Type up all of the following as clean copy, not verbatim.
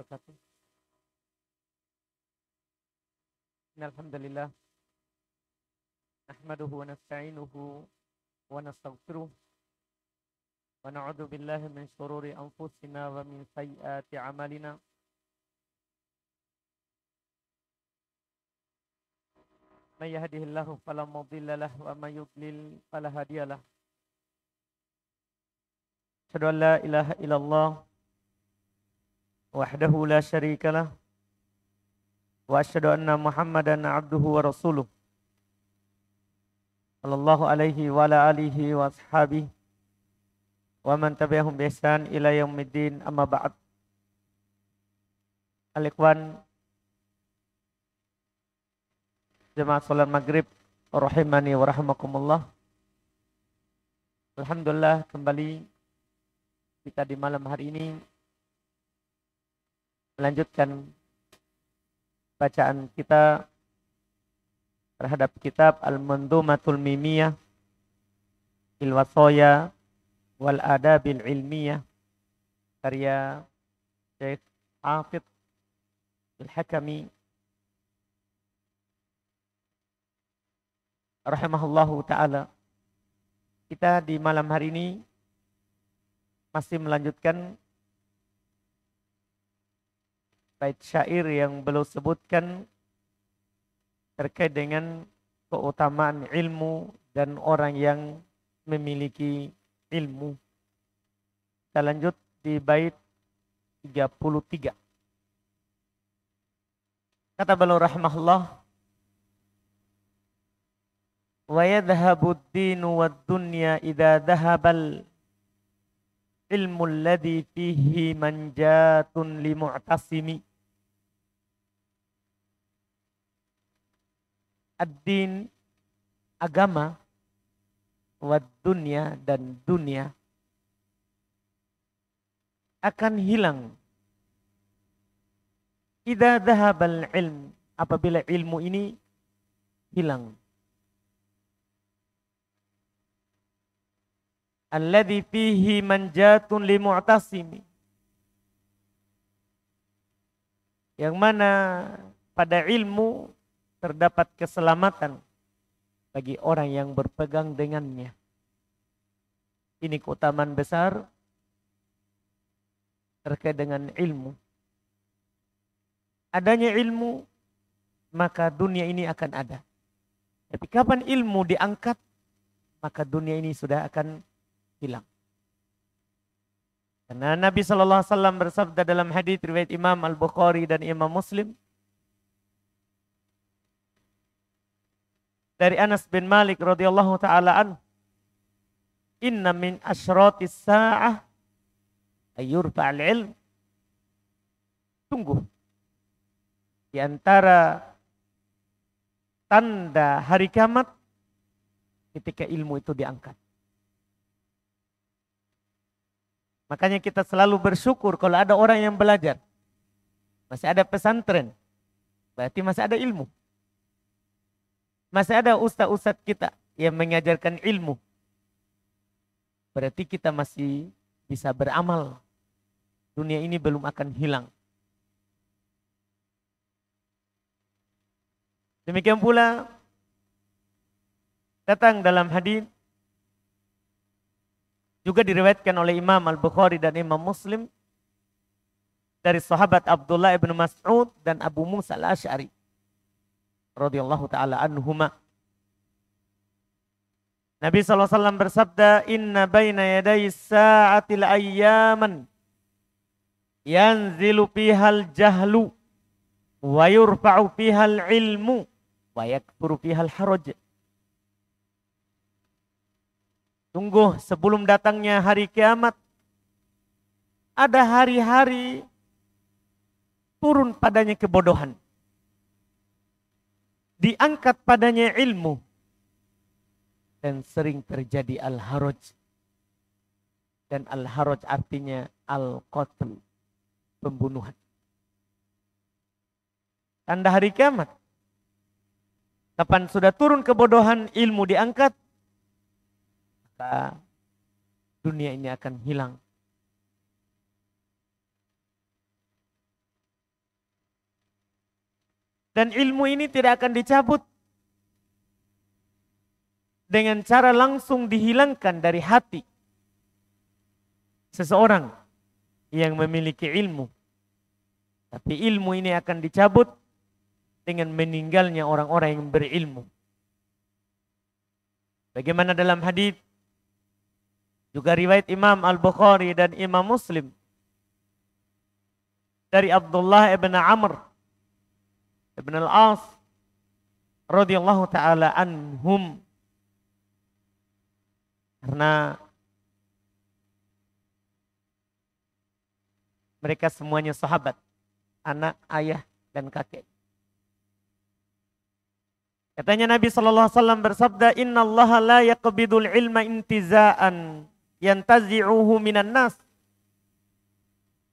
wabarakatuh. Alhamdulillah. Nahmaduhu wa nasta'inuhu wa nastaghfiruh. Wa na'udzu billahi min syururi anfusina wa min sayyiati a'malina. May yahdihillahu fala mudilla lahu wa may yudlil fala hadiyalah. Asyhadu an la ilaha illallah wahdahu la syarikalah wa asyhadu anna Muhammadan abduhu wa rasuluh. Sallallahu alaihi wa ala alihi wa ashabihi wa man tabi'ahum bi ihsan ila yaumiddin, amma ba'd. Al-ikhwan jemaah salat maghrib rahimani wa rahimakumullah. Alhamdulillah, kembali kita di malam hari ini melanjutkan bacaan kita terhadap kitab Al-Mandumatul Mimiyah fil Wasaya wal Adabil Ilmiyah karya Syekh Hafidz Al-Hakami rahimahullahu ta'ala. Kita di malam hari ini masih melanjutkan bait syair yang beliau sebutkan terkait dengan keutamaan ilmu dan orang yang memiliki ilmu. Kita lanjut di bait 33. Kata beliau rahimahullah, wa yadhhabu ad-dinu wad-dunya idza dhahabal ilmu alladhi fihi manjatun li mu'tasimi. Ad-din, agama, wad dunya, dan dunia akan hilang idza dhahabal ilm, apabila ilmu ini hilang. Alladzi fihi manjatun li mu'tasimi, yang mana pada ilmu terdapat keselamatan bagi orang yang berpegang dengannya. Ini keutamaan besar terkait dengan ilmu. Adanya ilmu, maka dunia ini akan ada. Tapi kapan ilmu diangkat, maka dunia ini sudah akan hilang. Karena Nabi SAW bersabda dalam hadits riwayat Imam Al-Bukhari dan Imam Muslim, dari Anas bin Malik radhiyallahu taala anhu, inna min asyratis sa'ah ayyurfa'al ilm. Tunggu, di antara tanda hari kiamat ketika ilmu itu diangkat. Makanya kita selalu bersyukur kalau ada orang yang belajar. Masih ada pesantren, berarti masih ada ilmu. Masih ada ustaz-ustaz kita yang mengajarkan ilmu, berarti kita masih bisa beramal. Dunia ini belum akan hilang. Demikian pula datang dalam hadis, juga diriwayatkan oleh Imam Al-Bukhari dan Imam Muslim, dari sahabat Abdullah ibn Mas'ud dan Abu Musa Al-Asy'ari radhiyallahu ta'ala anhuma. Nabi SAW bersabda, inna baina yaday sa'atil ayyaman yanzilu pihal jahlu wa yurfa'u pihal ilmu wa yakfuru pihal haraj. Tunggu, sebelum datangnya hari kiamat, ada hari-hari turun padanya kebodohan, diangkat padanya ilmu, dan sering terjadi al-haraj. Dan al-haraj artinya al-qatl, pembunuhan. Tanda hari kiamat, kapan sudah turun kebodohan, ilmu diangkat, maka dunia ini akan hilang. Dan ilmu ini tidak akan dicabut dengan cara langsung dihilangkan dari hati seseorang yang memiliki ilmu. Tapi ilmu ini akan dicabut dengan meninggalnya orang-orang yang berilmu. Bagaimana dalam hadis juga riwayat Imam Al-Bukhari dan Imam Muslim dari Abdullah ibn Amr ibn al-As radhiyallahu taala anhum, karena mereka semuanya sahabat, anak, ayah, dan kakek. Katanya Nabi SAW bersabda, Inna Allah la yaqbidul ilma intiza'an yantazi'uhu minan nas,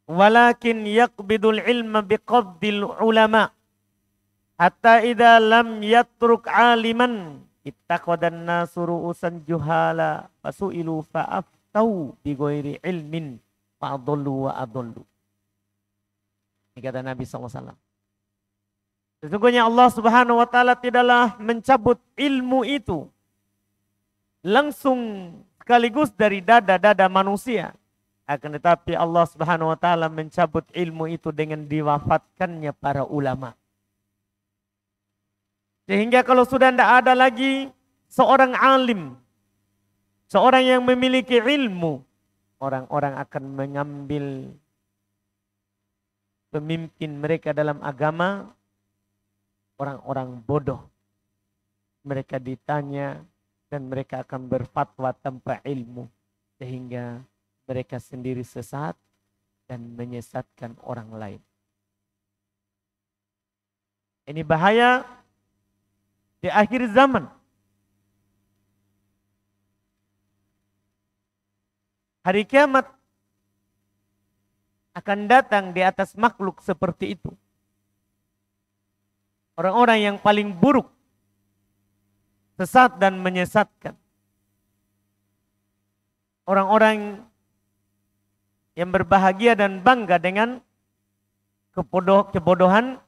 walakin yaqbidul ilma biqabdil ulama, hatta idha lam yatruk aliman, ittaqadan nasu ru'usan juhala, fasu'ilu fa'aftau bigoiri ilmin, fa'adullu wa'adullu. Ini kata Nabi SAW. Sesungguhnya Allah Subhanahu wa taala tidaklah mencabut ilmu itu langsung sekaligus dari dada-dada manusia. Akan tetapi Allah Subhanahu wa taala mencabut ilmu itu dengan diwafatkannya para ulama. Sehingga kalau sudah tidak ada lagi seorang alim, seorang yang memiliki ilmu, orang-orang akan mengambil pemimpin mereka dalam agama, orang-orang bodoh. Mereka ditanya dan mereka akan berfatwa tanpa ilmu, sehingga mereka sendiri sesat dan menyesatkan orang lain. Ini bahaya di akhir zaman. Hari kiamat akan datang di atas makhluk seperti itu. Orang-orang yang paling buruk, sesat dan menyesatkan. Orang-orang yang berbahagia dan bangga dengan kebodohan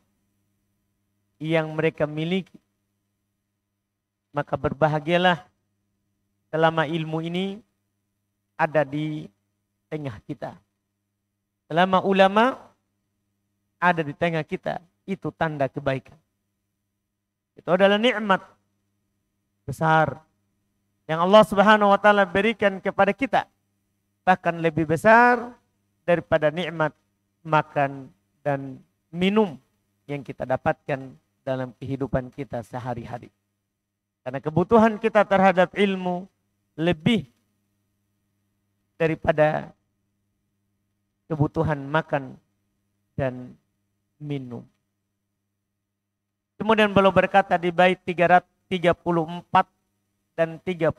yang mereka miliki. Maka berbahagialah selama ilmu ini ada di tengah kita. Selama ulama ada di tengah kita, itu tanda kebaikan. Itu adalah nikmat besar yang Allah Subhanahu wa taala berikan kepada kita. Bahkan lebih besar daripada nikmat makan dan minum yang kita dapatkan dalam kehidupan kita sehari-hari. Karena kebutuhan kita terhadap ilmu lebih daripada kebutuhan makan dan minum. Kemudian beliau berkata di bait 334 dan 35,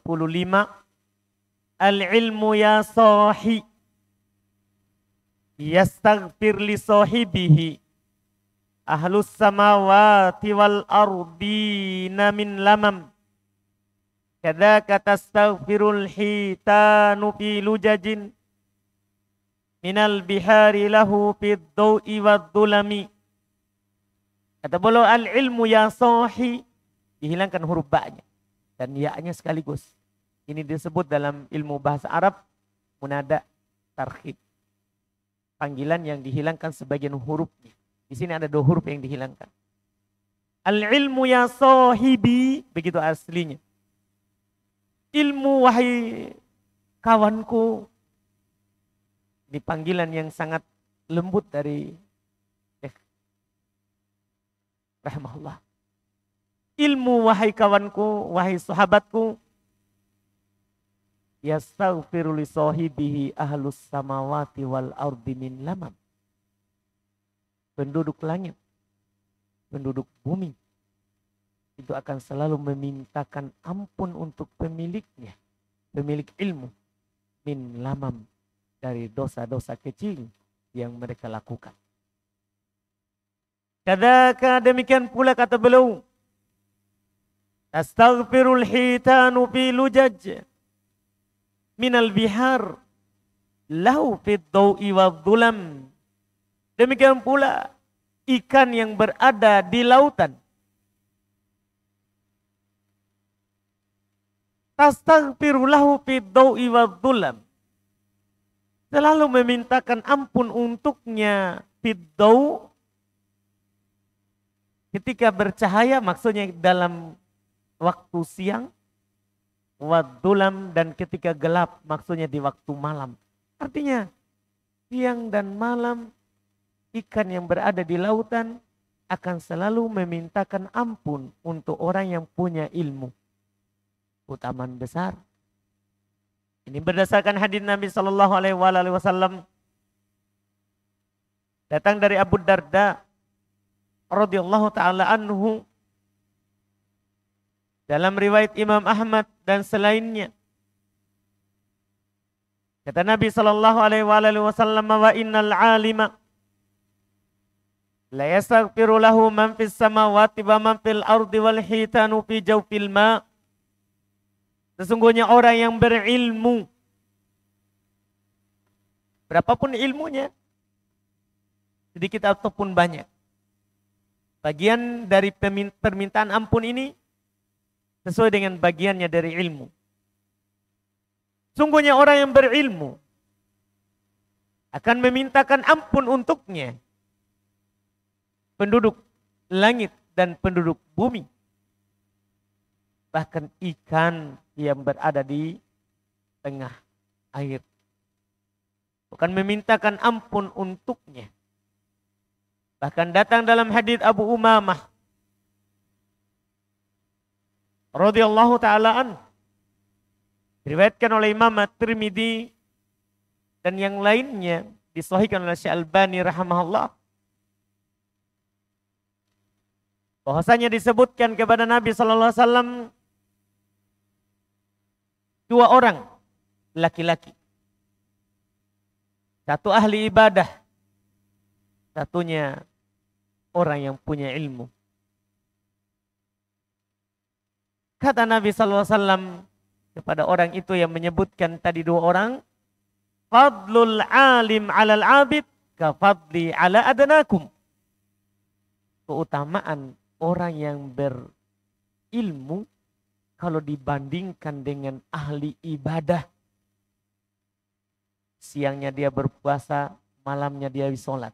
Al-ilmu ya sahi, yastaghfir li sahibihi, ahlus samawati wal ardina min lamam, kadzaka tastaghfirul hitanu fi lujajin, minal bihari lahu fid dawi wad dhulami. Kata beliau, al-ilmu ya sahi, dihilangkan huruf ba-nya dan ya-nya sekaligus. Ini disebut dalam ilmu bahasa Arab munada tarkhib. Panggilan yang dihilangkan sebagian hurufnya. Di sini ada 2 huruf yang dihilangkan. Al-ilmu ya sahibi, begitu aslinya. Ilmu wahai kawanku. Ini panggilan yang sangat lembut dari rahimahullah. Ilmu wahai kawanku, wahai sahabatku, yastaghfiru li sahibihi ahlus samawati wal ardi min lamam. Penduduk langit, penduduk bumi, itu akan selalu memintakan ampun untuk pemiliknya, pemilik ilmu, min lamam, dari dosa-dosa kecil yang mereka lakukan. Kadzaka, demikian pula kata beliau, tastaghfirul hitanu fi lujaj minal bihar lahu fid dawi wadh dhulam. Demikian pula ikan yang berada di lautan. Tastaghfiru lahu fid dawi wadh-dhulam. Selalu memintakan ampun untuknya fid daw, ketika bercahaya, maksudnya dalam waktu siang, wadh-dhulam, dan ketika gelap, maksudnya di waktu malam. Artinya siang dan malam ikan yang berada di lautan akan selalu memintakan ampun untuk orang yang punya ilmu. Keutamaan besar. Ini berdasarkan hadis Nabi Shallallahu Alaihi Wasallam. Datang dari Abu Darda radhiyallahu taala anhu dalam riwayat Imam Ahmad dan selainnya. Kata Nabi Shallallahu Alaihi Wasallam, wa innal alima la yastaghfiru lahu man fis samawati wa man fil ardi wal hitanu fi jawfil ma. Sesungguhnya orang yang berilmu, berapapun ilmunya, sedikit ataupun banyak, bagian dari permintaan ampun ini sesuai dengan bagiannya dari ilmu. Sungguhnya orang yang berilmu akan memintakan ampun untuknya penduduk langit dan penduduk bumi. Bahkan ikan yang berada di tengah air bukan memintakan ampun untuknya. Bahkan datang dalam hadis Abu Umamah radhiyallahu taala an, diriwayatkan oleh Imam At-Tirmidzi dan yang lainnya, disahihkan oleh Syekh Albani rahimahullah, bahwasanya disebutkan kepada Nabi sallallahu alaihi wasallam dua orang laki-laki. Satu ahli ibadah, satunya orang yang punya ilmu. Kata Nabi sallallahu alaihi wasallam kepada orang itu yang menyebutkan tadi dua orang, fadlul alim 'alal 'abid ka fadli 'ala adnakum. Keutamaan orang yang berilmu kalau dibandingkan dengan ahli ibadah. Siangnya dia berpuasa, malamnya dia sholat.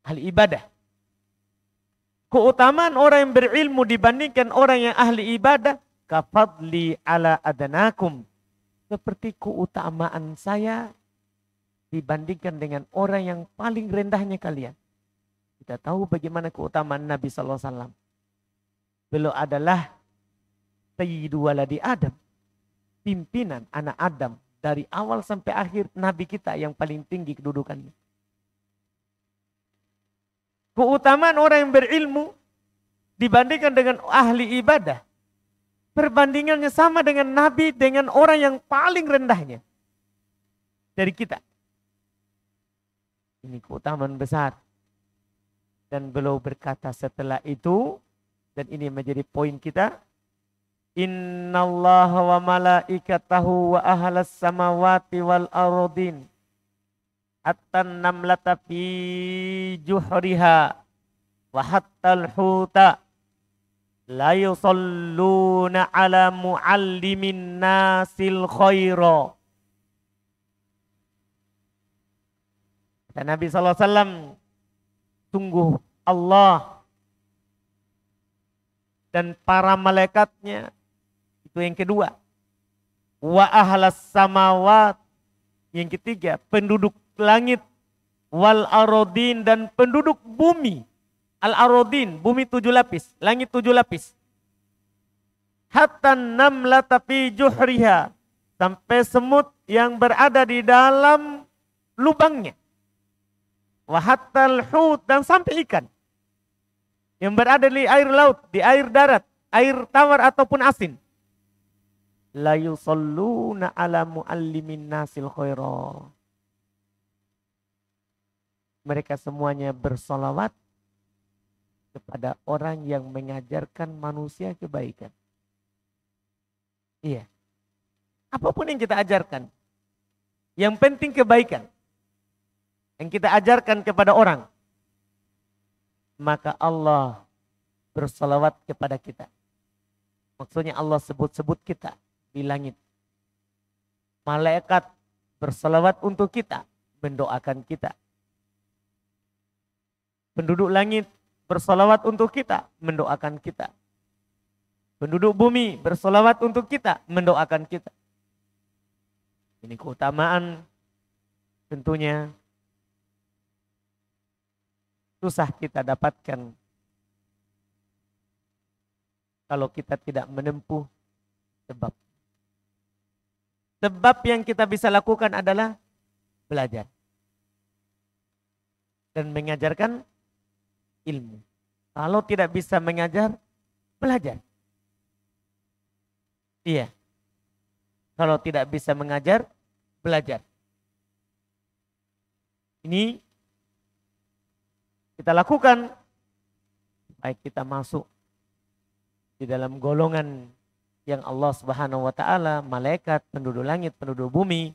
Ahli ibadah. Keutamaan orang yang berilmu dibandingkan orang yang ahli ibadah, kafadli ala adanakum. Seperti keutamaan saya dibandingkan dengan orang yang paling rendahnya kalian. Kita tahu bagaimana keutamaan Nabi sallallahu alaihi wasallam. Beliau adalah sayyidu waladi Adam, pimpinan anak Adam dari awal sampai akhir, Nabi kita yang paling tinggi kedudukannya. Keutamaan orang yang berilmu dibandingkan dengan ahli ibadah, perbandingannya sama dengan Nabi dengan orang yang paling rendahnya dari kita. Ini keutamaan besar. Dan beliau berkata setelah itu, dan ini menjadi poin kita, innallaha wa malaikatahu wa ahlas samawati wal ardin hatta namlata fi juhriha wa hatta al-huta la yusalluna ala muallimin nasil khaira. Kata Nabi sallallahu alaihi wasallam, sungguh Allah dan para malaikatnya, itu yang kedua. Wa ahlas samawat, yang ketiga, penduduk langit. Wal arodin, dan penduduk bumi. Al arodin, bumi 7 lapis, langit 7 lapis. Hatta namlata fi juhriha, sampai semut yang berada di dalam lubangnya. Wa hatta al-hut, dan sampai ikan yang berada di air laut, di air darat, air tawar ataupun asin. La yusalluna ala muallimin nasil khaira. Mereka semuanya bersolawat kepada orang yang mengajarkan manusia kebaikan. Iya. Apapun yang kita ajarkan, yang penting kebaikan. Yang kita ajarkan kepada orang. maka Allah bersalawat kepada kita. Maksudnya Allah sebut-sebut kita di langit. Malaikat bersalawat untuk kita, mendoakan kita. Penduduk langit bersalawat untuk kita, mendoakan kita. Penduduk bumi bersalawat untuk kita, mendoakan kita. Ini keutamaan tentunya susah kita dapatkan kalau kita tidak menempuh sebab. Sebab yang kita bisa lakukan adalah belajar dan mengajarkan ilmu. Kalau tidak bisa mengajar, belajar. Iya. Kalau tidak bisa mengajar, belajar. Ini kita lakukan baik kita masuk di dalam golongan yang Allah Subhanahu wa taala, malaikat, penduduk langit, penduduk bumi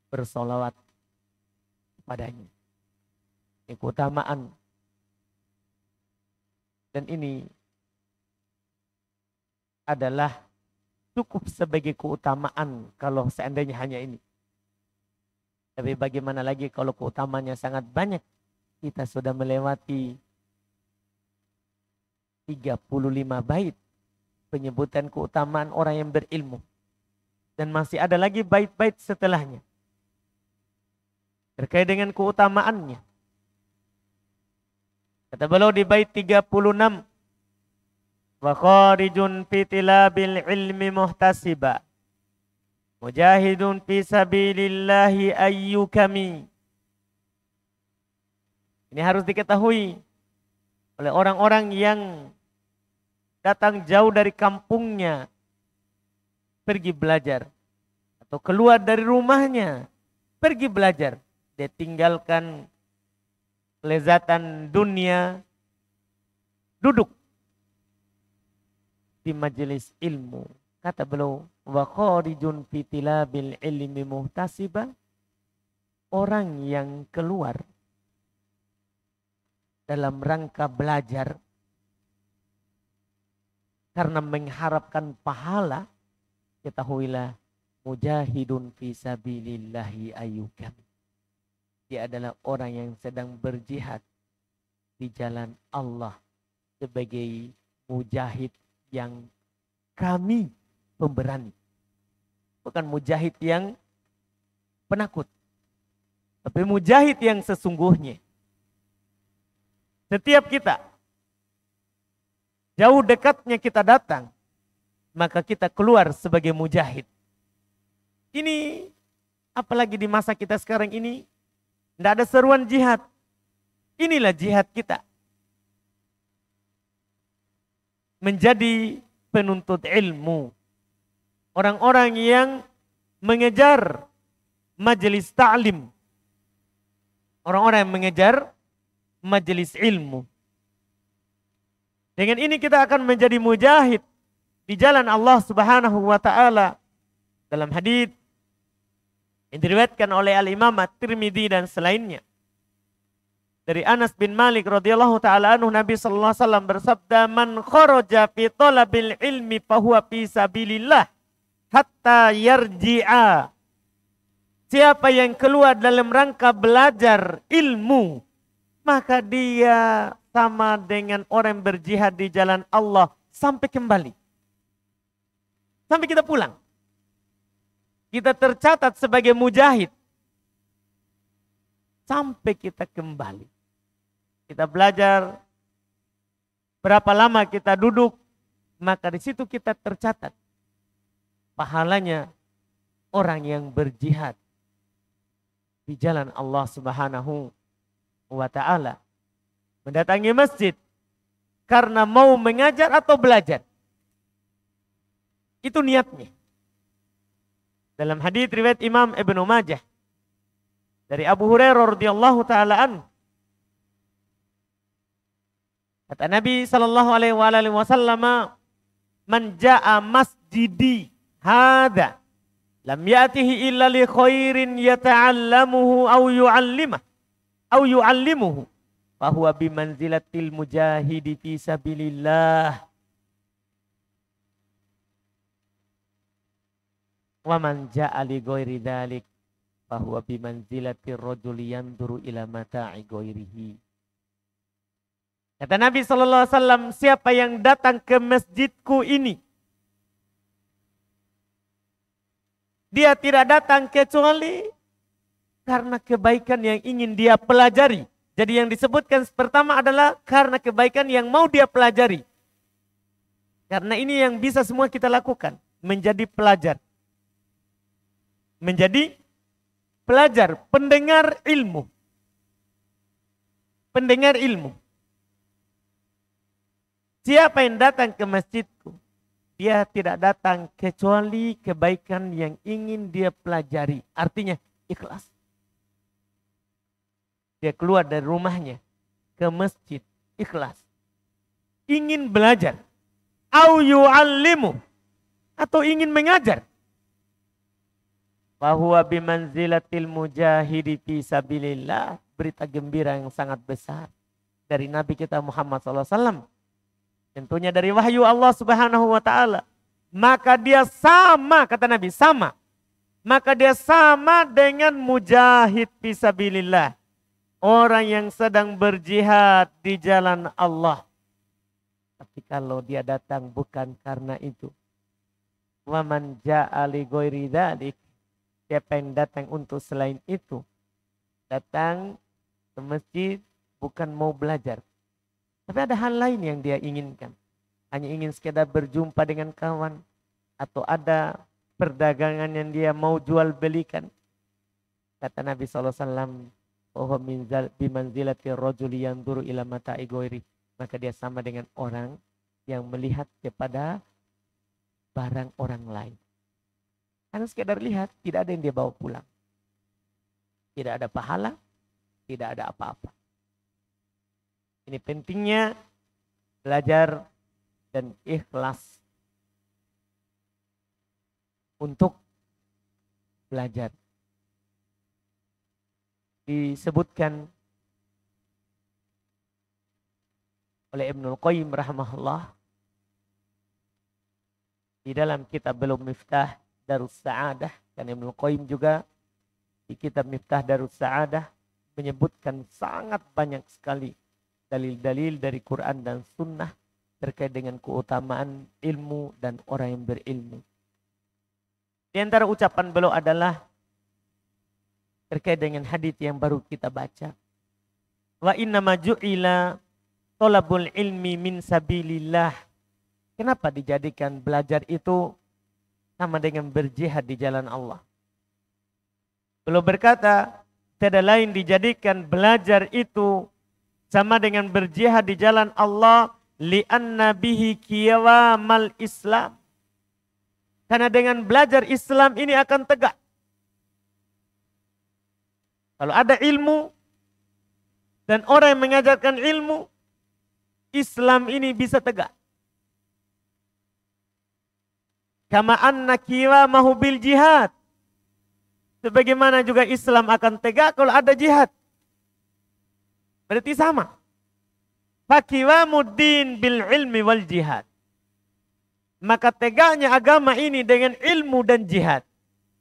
bersolawat padanya. Ini keutamaan. Dan ini adalah cukup sebagai keutamaan kalau seandainya hanya ini. Tapi bagaimana lagi kalau keutamanya sangat banyak. Kita sudah melewati 35 bait penyebutan keutamaan orang yang berilmu. Dan masih ada lagi bait-bait setelahnya. Terkait dengan keutamaannya. Kata beliau di bait 36. Wa kharijun fi tilabil ilmi muhtasiba. Mujahidun fi sabilillahi ayyukami. Ini harus diketahui oleh orang-orang yang datang jauh dari kampungnya, pergi belajar. Atau keluar dari rumahnya, pergi belajar. Dia tinggalkan kelezatan dunia, duduk di majelis ilmu. Kata beliau, wa kharijun fi tilabil ilmi muhtasiba. Orang yang keluar dalam rangka belajar karena mengharapkan pahala, ketahuilah mujahidun fi sabilillahi ayyukam. Dia adalah orang yang sedang berjihad di jalan Allah sebagai mujahid yang kami pemberani. Bukan mujahid yang penakut, tapi mujahid yang sesungguhnya. Setiap kita, jauh dekatnya kita datang, maka kita keluar sebagai mujahid. Ini, apalagi di masa kita sekarang ini, tidak ada seruan jihad. Inilah jihad kita. Menjadi penuntut ilmu. Orang-orang yang mengejar majelis ta'lim. Orang-orang yang mengejar majelis ilmu. Dengan ini kita akan menjadi mujahid di jalan Allah Subhanahu wa taala. Dalam hadits yang diriwayatkan oleh Al-Imam At-Tirmidzi dan selainnya. Dari Anas bin Malik radhiyallahu taala anhu, Nabi sallallahu alaihi wasallam bersabda, "Man kharaja fi talabil ilmi fahuwa fi sabilillah hatta yarji'a." Siapa yang keluar dalam rangka belajar ilmu, maka dia sama dengan orang yang berjihad di jalan Allah sampai kembali. Sampai kita pulang. Kita tercatat sebagai mujahid. Sampai kita kembali. Kita belajar. Berapa lama kita duduk. Maka di situ kita tercatat. Pahalanya orang yang berjihad di jalan Allah Subhanahu wa ta'ala, mendatangi masjid karena mau mengajar atau belajar. Itu niatnya. Dalam hadits riwayat Imam Ibnu Majah dari Abu Hurairah radhiyallahu taala an, kata Nabi sallallahu alaihi wasallam, "Man jaa masjidi hadza lam ya'tihi illa li khairin yata'allamuhu aw yu'allimuhu fahuwa bimanzilatil mujahidi fi sabilillah. Wa man ja'a li ghairi dzalik fahuwa bimanzilatir rajuli yanzuru ila mata'i ghairihi. Kata Nabi SAW, siapa yang datang ke masjidku ini, dia tidak datang kecuali karena kebaikan yang ingin dia pelajari. Jadi yang disebutkan pertama adalah karena kebaikan yang mau dia pelajari. Karena ini yang bisa semua kita lakukan, menjadi pelajar. Menjadi pelajar, pendengar ilmu. Pendengar ilmu. Siapa yang datang ke masjidku, dia tidak datang kecuali kebaikan yang ingin dia pelajari. Artinya ikhlas. Dia keluar dari rumahnya ke masjid, ikhlas. Ingin belajar. Au yu'allimu. Atau ingin mengajar. Fahuwa bimanzilatil mujahidi fi sabilillah. Berita gembira yang sangat besar dari Nabi kita Muhammad SAW. Tentunya dari wahyu Allah Subhanahu wa taala. Maka dia sama, kata Nabi, sama. Maka dia sama dengan mujahid fisabilillah. Orang yang sedang berjihad di jalan Allah. Tapi kalau dia datang bukan karena itu. Wa man ja'a li ghairi dzalik. Siapa yang datang untuk selain itu. Datang ke masjid bukan mau belajar. Tapi ada hal lain yang dia inginkan. Hanya ingin sekedar berjumpa dengan kawan. Atau ada perdagangan yang dia mau jual belikan. Kata Nabi SAW. Oh bimanzilati rajuli yanzuru ila mata'i ghairi. Maka dia sama dengan orang yang melihat kepada barang orang lain. Karena sekedar lihat, tidak ada yang dia bawa pulang. Tidak ada pahala, tidak ada apa-apa. Ini pentingnya belajar dan ikhlas untuk belajar. Disebutkan oleh Ibnul Qayyim rahimahullah di dalam kitab Belum Miftah Darus Sa'adah, dan Ibnul Qayyim juga di kitab Miftah Darus Sa'adah menyebutkan sangat banyak sekali dalil-dalil dari Quran dan Sunnah terkait dengan keutamaan ilmu dan orang yang berilmu. Di antara ucapan beliau adalah terkait dengan hadits yang baru kita baca. Wa innama ju'ila thalabul ilmi min sabilillah. Kenapa dijadikan belajar itu sama dengan berjihad di jalan Allah? Beliau berkata, tiada lain dijadikan belajar itu sama dengan berjihad di jalan Allah, li'anna bihi qiyamal Islam. Karena dengan belajar Islam ini akan tegak. Kalau ada ilmu dan orang yang mengajarkan ilmu, Islam ini bisa tegak. Kama anna qiyamahu bil jihad. Sebagaimana juga Islam akan tegak kalau ada jihad. Berarti sama. Faqiwamuddin bil ilmi wal jihad. Maka tegaknya agama ini dengan ilmu dan jihad.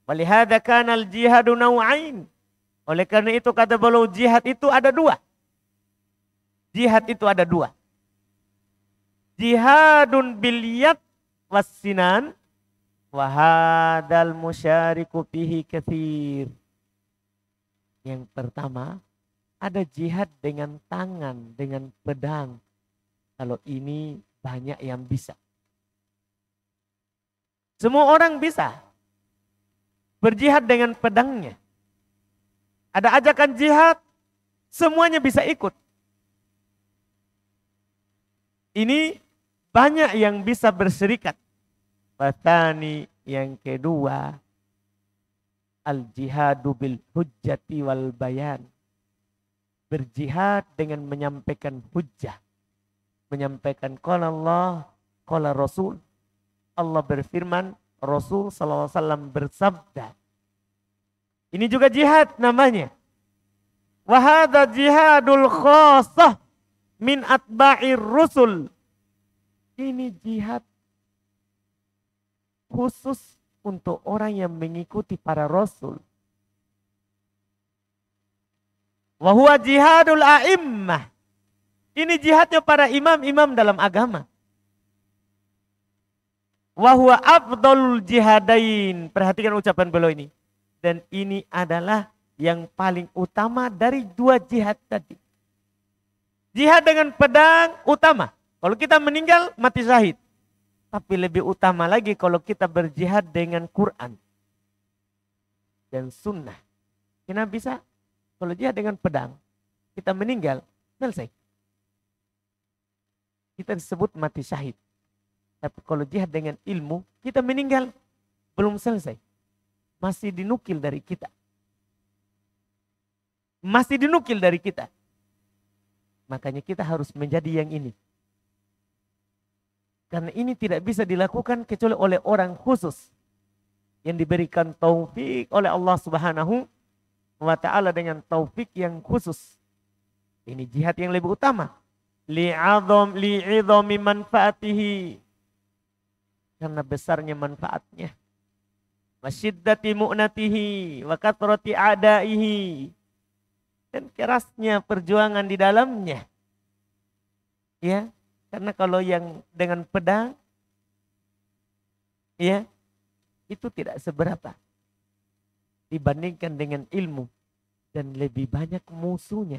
Walihada kanal jihadu naw'ain. Oleh karena itu kata beliau, jihad itu ada dua. Jihad itu ada dua. Jihadun bil yad wassinan. Wahadal musyariku fihi katsir. Yang pertama, ada jihad dengan tangan, dengan pedang. Kalau ini banyak yang bisa. Semua orang bisa berjihad dengan pedangnya. Ada ajakan jihad, semuanya bisa ikut. Ini banyak yang bisa berserikat. Batani yang kedua, al-jihadu bil hujjati wal bayan. Berjihad dengan menyampaikan hujjah. Menyampaikan qala Allah, qala Rasul. Allah berfirman, Rasul SAW bersabda. Ini juga jihad namanya. Wa hadza jihadul khassah min atba'ir rusul. Ini jihad khusus untuk orang yang mengikuti para rasul. Wa huwa jihadul a'immah. Ini jihadnya para imam-imam dalam agama. Wa huwa afdalul jihadain. Perhatikan ucapan beliau ini. Dan ini adalah yang paling utama dari dua jihad tadi. Jihad dengan pedang utama. Kalau kita meninggal mati syahid. Tapi lebih utama lagi kalau kita berjihad dengan Quran dan sunnah. Kenapa bisa? Kalau jihad dengan pedang, kita meninggal, selesai. Kita disebut mati syahid. Tapi kalau jihad dengan ilmu, kita meninggal, belum selesai. Masih dinukil dari kita. Masih dinukil dari kita. Makanya kita harus menjadi yang ini. Karena ini tidak bisa dilakukan kecuali oleh orang khusus. Yang diberikan taufik oleh Allah Subhanahu wa ta'ala dengan taufik yang khusus. Ini jihad yang lebih utama. Li'idhami manfaatihi. Karena besarnya manfaatnya. Wa syiddati mu'natihi. Wa kathrati a'daihi. Dan kerasnya perjuangan di dalamnya. Ya. Karena kalau yang dengan pedang, ya, itu tidak seberapa dibandingkan dengan ilmu dan lebih banyak musuhnya.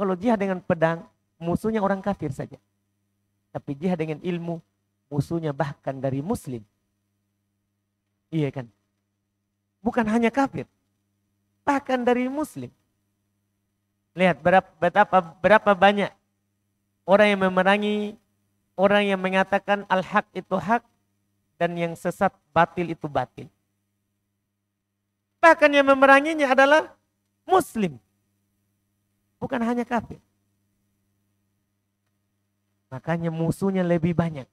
Kalau jihad dengan pedang, musuhnya orang kafir saja. Tapi jihad dengan ilmu, musuhnya bahkan dari muslim. Iya kan? Bukan hanya kafir, bahkan dari muslim. Lihat berapa banyak orang yang memerangi, orang yang mengatakan al-haq itu hak, dan yang sesat batil itu batil. Bahkan yang memeranginya adalah muslim. Bukan hanya kafir. Makanya musuhnya lebih banyak.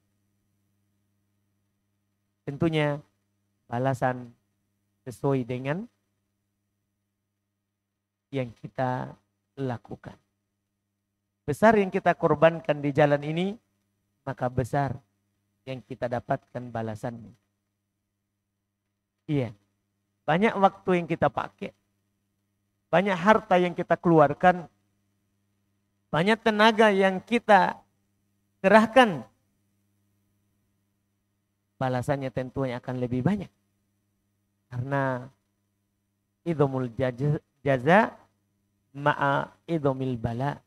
Tentunya balasan sesuai dengan yang kita lakukan. Besar yang kita korbankan di jalan ini, maka besar yang kita dapatkan balasannya. Iya, banyak waktu yang kita pakai, banyak harta yang kita keluarkan, banyak tenaga yang kita kerahkan. Balasannya tentunya akan lebih banyak. Karena idhomul jaza ma'a idhomil bala.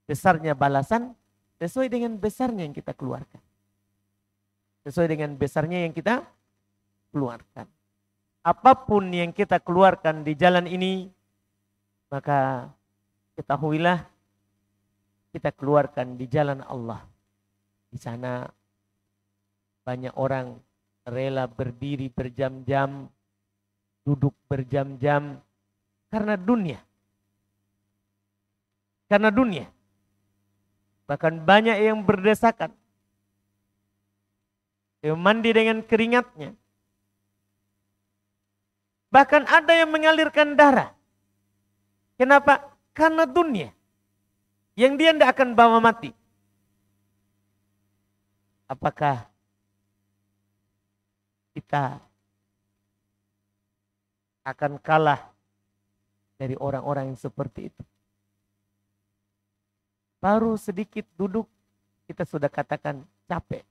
Besarnya balasan sesuai dengan besarnya yang kita keluarkan. Sesuai dengan besarnya yang kita keluarkan. Apapun yang kita keluarkan di jalan ini, maka ketahuilah kita keluarkan di jalan Allah. Di sana banyak orang rela berdiri berjam-jam, duduk berjam-jam karena dunia. Karena dunia. Bahkan banyak yang berdesakan. Yang mandi dengan keringatnya. Bahkan ada yang mengalirkan darah. Kenapa? Karena dunia. Yang dia tidak akan bawa mati. Apakah kita akan kalah dari orang-orang yang seperti itu? Baru sedikit duduk, kita sudah katakan capek.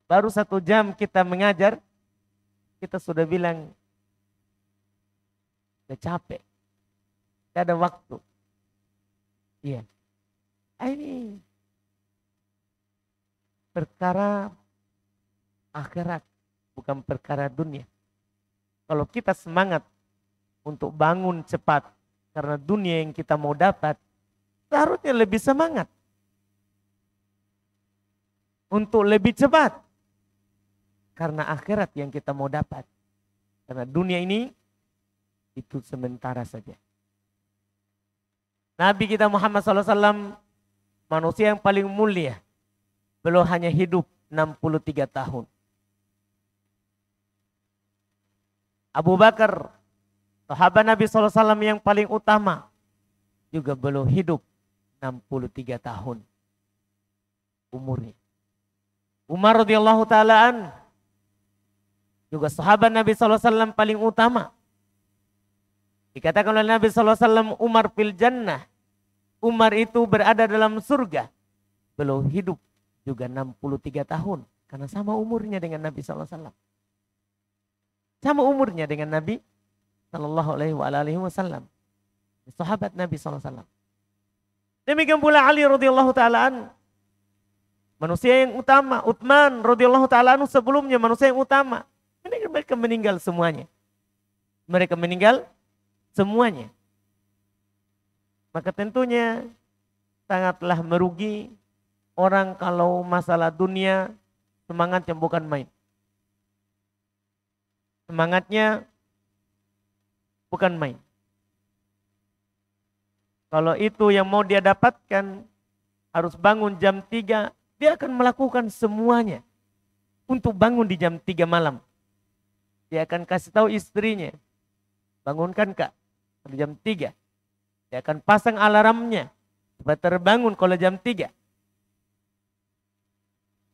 Baru 1 jam kita mengajar, kita sudah bilang udah capek. Tidak ada waktu. Iya. Ini perkara akhirat, bukan perkara dunia. Kalau kita semangat untuk bangun cepat, karena dunia yang kita mau dapat, seharusnya lebih semangat. Untuk lebih cepat. Karena akhirat yang kita mau dapat. Karena dunia ini, itu sementara saja. Nabi kita Muhammad SAW, manusia yang paling mulia. Beliau hanya hidup 63 tahun. Abu Bakar Sahabat Nabi SAW yang paling utama juga belum hidup 63 tahun umurnya. Umar radhiyallahu ta'ala juga sahabat Nabi SAW paling utama. Dikatakan oleh Nabi SAW, Umar fil jannah. Umar itu berada dalam surga. Belum hidup juga 63 tahun. Karena sama umurnya dengan Nabi SAW. Sama umurnya dengan Nabi Sallallahu alaihi wasallam. Sahabat Nabi SAW. Demikian pula Ali radhiyallahu ta'ala manusia yang utama. Utsman radhiyallahu ta'ala sebelumnya manusia yang utama. Mereka meninggal semuanya. Mereka meninggal semuanya. Maka tentunya sangatlah merugi orang kalau masalah dunia semangatnya bukan main. Semangatnya bukan main. Kalau itu yang mau dia dapatkan, harus bangun jam 3, dia akan melakukan semuanya untuk bangun di jam 3 malam. Dia akan kasih tahu istrinya, bangunkan Kak, di jam 3. Dia akan pasang alarmnya, supaya terbangun kalau jam 3.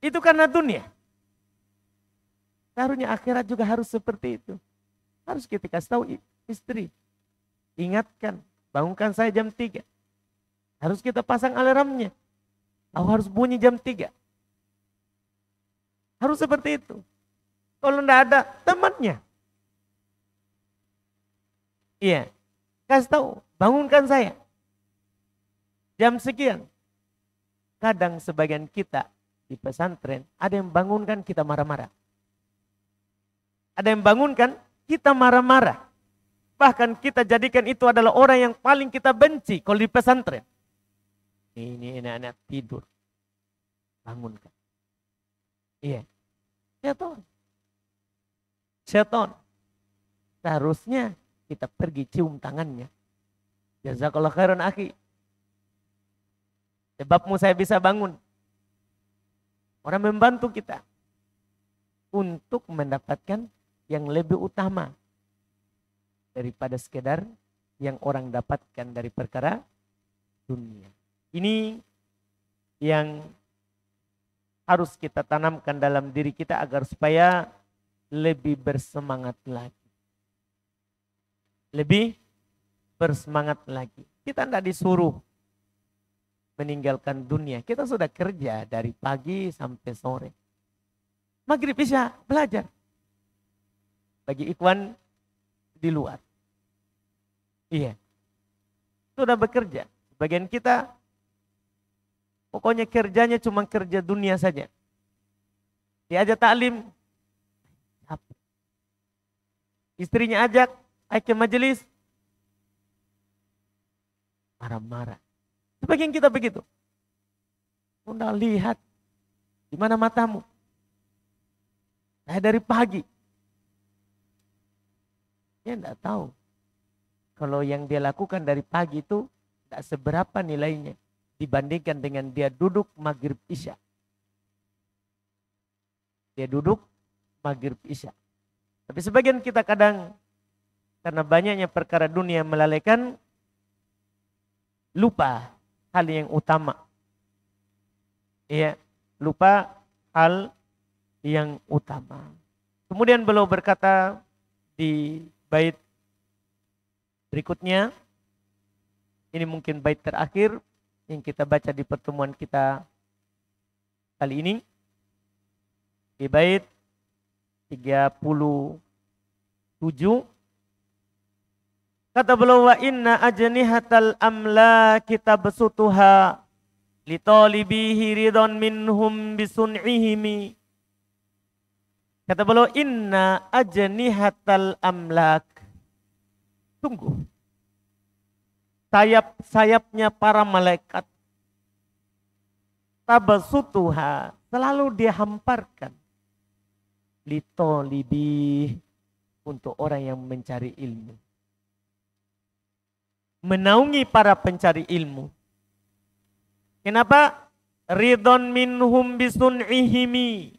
Itu karena dunia. Seharusnya akhirat juga harus seperti itu. Harus kita kasih tahu istri, ingatkan, bangunkan saya jam 3. Harus kita pasang alarmnya. Harus bunyi jam 3. Harus seperti itu. Kalau tidak ada temannya. Iya. Kasih tahu, bangunkan saya. Jam sekian. Kadang sebagian kita di pesantren, ada yang bangunkan kita marah-marah. Ada yang bangunkan kita marah-marah. Bahkan kita jadikan itu adalah orang yang paling kita benci kalau di pesantren. Ini anak-anak tidur. Bangunkan. Iya. Seton. Seharusnya kita pergi cium tangannya. Jazakallah khairan akhi. Sebabmu saya bisa bangun. Orang membantu kita. Untuk mendapatkan yang lebih utama. Daripada sekedar yang orang dapatkan dari perkara dunia. Ini yang harus kita tanamkan dalam diri kita agar supaya lebih bersemangat lagi. Lebih bersemangat lagi. Kita tidak disuruh meninggalkan dunia. Kita sudah kerja dari pagi sampai sore. Maghrib isya belajar. Bagi ikhwan di luar. Iya. Sudah bekerja. Sebagian kita pokoknya kerjanya cuma kerja dunia saja. Diajak taklim. Istrinya ajak ke majelis. Marah-marah. Sebagian kita begitu. Anda lihat di mana matamu. Saya dari pagi. Dia tidak tahu. Kalau yang dia lakukan dari pagi itu tidak seberapa nilainya dibandingkan dengan dia duduk maghrib isya. Dia duduk maghrib isya. Tapi sebagian kita kadang karena banyaknya perkara dunia melalaikan, lupa hal yang utama. Iya, lupa hal yang utama. Kemudian beliau berkata di bait berikutnya, ini mungkin bait terakhir yang kita baca di pertemuan kita kali ini. Di bait 37, kata beliau, wa inna ajnihatal amlaki tabsutuha li talibihi ridon minhum bisun'ihimi. Kata beliau, inna ajnihatal amlak. Tunggu. Sayap-sayapnya para malaikat. Tabsutuha. Selalu dihamparkan. Li talibihi. Untuk orang yang mencari ilmu. Menaungi para pencari ilmu. Kenapa? Ridon minhum bisun'ihimi.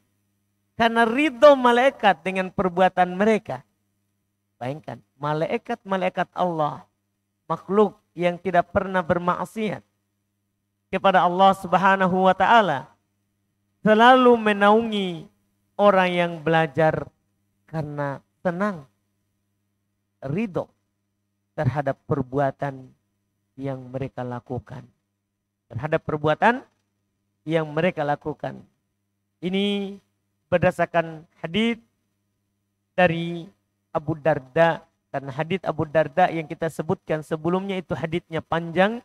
Karena ridho malaikat dengan perbuatan mereka. Bayangkan, malaikat-malaikat Allah, makhluk yang tidak pernah bermaksiat kepada Allah Subhanahu wa taala, selalu menaungi orang yang belajar karena senang, ridho terhadap perbuatan yang mereka lakukan. Terhadap perbuatan yang mereka lakukan. Ini berdasarkan hadis dari Abu Darda, karena hadis Abu Darda yang kita sebutkan sebelumnya itu hadisnya panjang.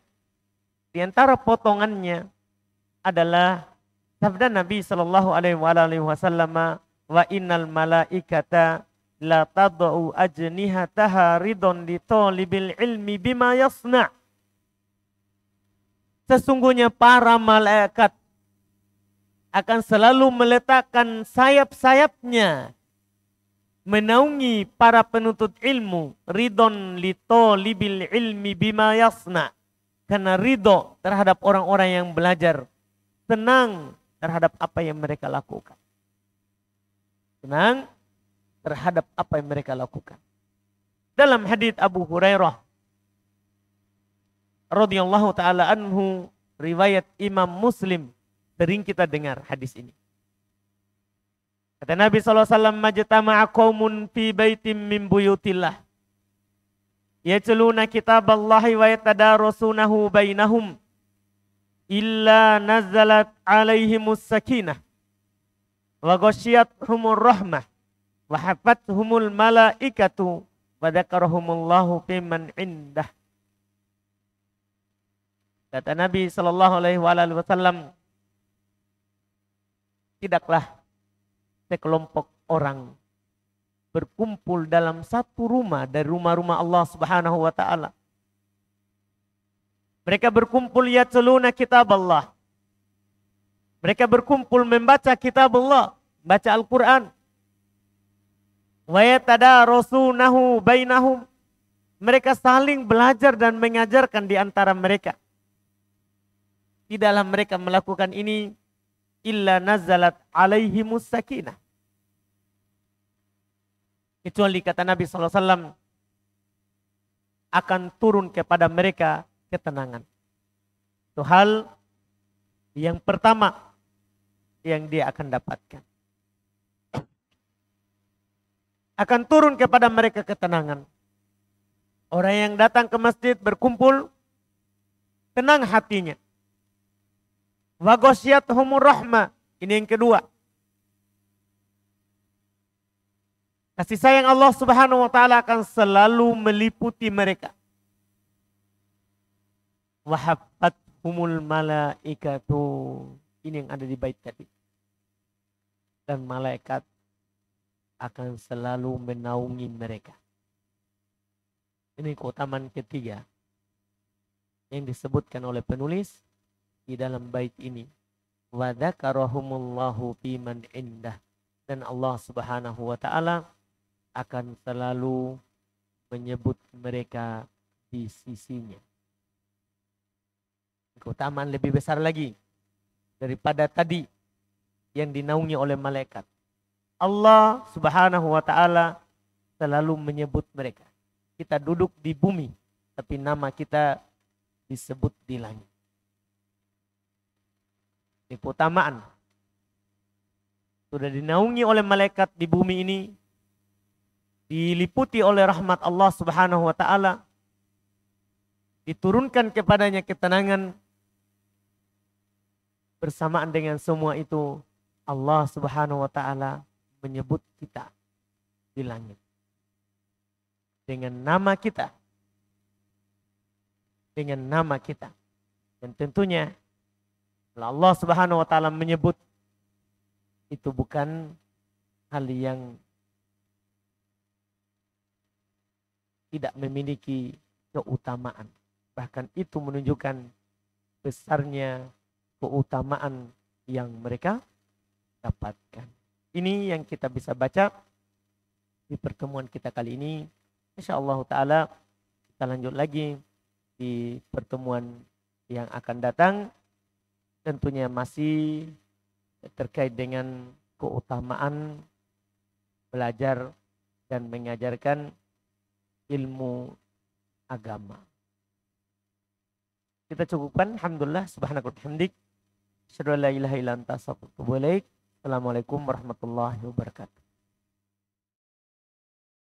Di antara potongannya adalah sabda Nabi Shallallahu Alaihi Wasallam, wa innal malaikata la tadau ajnihataha ridon li talibil ilmi bima yasna. Sesungguhnya para malaikat akan selalu meletakkan sayap-sayapnya menaungi para penuntut ilmu, ridon li talibil ilmi bima yasna, karena ridho terhadap orang-orang yang belajar, senang terhadap apa yang mereka lakukan. Senang terhadap apa yang mereka lakukan. Dalam hadis Abu Hurairah radhiyallahu taala anhu, riwayat Imam Muslim, sering kita dengar hadis ini. Kata Nabi SAW, majtama'a qaumun fi baitim min buyutillah yatluna kitaballahi wa yatadarasunahu bainahum illa nazalat alaihimus sakinah wa ghasyiyatuhumur rahmah wa hafathumul malaikatu wa dzakarahumullahu fiman indah. Kata Nabi SAW, tidaklah sekelompok orang berkumpul dalam satu rumah dari rumah-rumah Allah Subhanahu wa taala. Mereka berkumpul yatluna kitab Allah. Mereka berkumpul membaca kitab Allah, baca Al-Quran. Wa yatadarasunahu bainahum. Mereka saling belajar dan mengajarkan di antara mereka. Tidaklah mereka melakukan ini illa nazalat alaihimus sakinah. Kecuali kata Nabi SAW akan turun kepada mereka ketenangan. Itu hal yang pertama yang dia akan dapatkan. Akan turun kepada mereka ketenangan. Orang yang datang ke masjid berkumpul, tenang hatinya. Wa ghasyiyatuhumur rahmah. Ini yang kedua. Kasih sayang Allah Subhanahu wa taala akan selalu meliputi mereka. Wa hafathumul malaikatu. Ini yang ada di bait tadi. Dan malaikat akan selalu menaungi mereka. Ini keutamaan ketiga yang disebutkan oleh penulis di dalam bait ini. Wa dzakarahumullahu fiman indah. Dan Allah Subhanahu wa taala akan selalu menyebut mereka di sisinya. Keutamaan lebih besar lagi daripada tadi yang dinaungi oleh malaikat. Allah Subhanahu wa taala selalu menyebut mereka. Kita duduk di bumi, tapi nama kita disebut di langit. Ini keutamaan. Sudah dinaungi oleh malaikat di bumi ini, diliputi oleh rahmat Allah Subhanahu wa taala, diturunkan kepadanya ketenangan. Bersamaan dengan semua itu, Allah Subhanahu wa taala menyebut kita di langit dengan nama kita, dengan nama kita. Dan tentunya Allah Subhanahu wa taala menyebut, itu bukan hal yang tidak memiliki keutamaan. Bahkan itu menunjukkan besarnya keutamaan yang mereka dapatkan. Ini yang kita bisa baca di pertemuan kita kali ini. InsyaAllah ta'ala kita lanjut lagi di pertemuan yang akan datang. Tentunya masih terkait dengan keutamaan belajar dan mengajarkan ilmu agama. Kita cukupkan. Alhamdulillah. Subhanakallahumma wa bihamdik. Asyhadu an la ilaha illa anta astaghfiruka wa atubu ilaik. Assalamualaikum warahmatullahi wabarakatuh.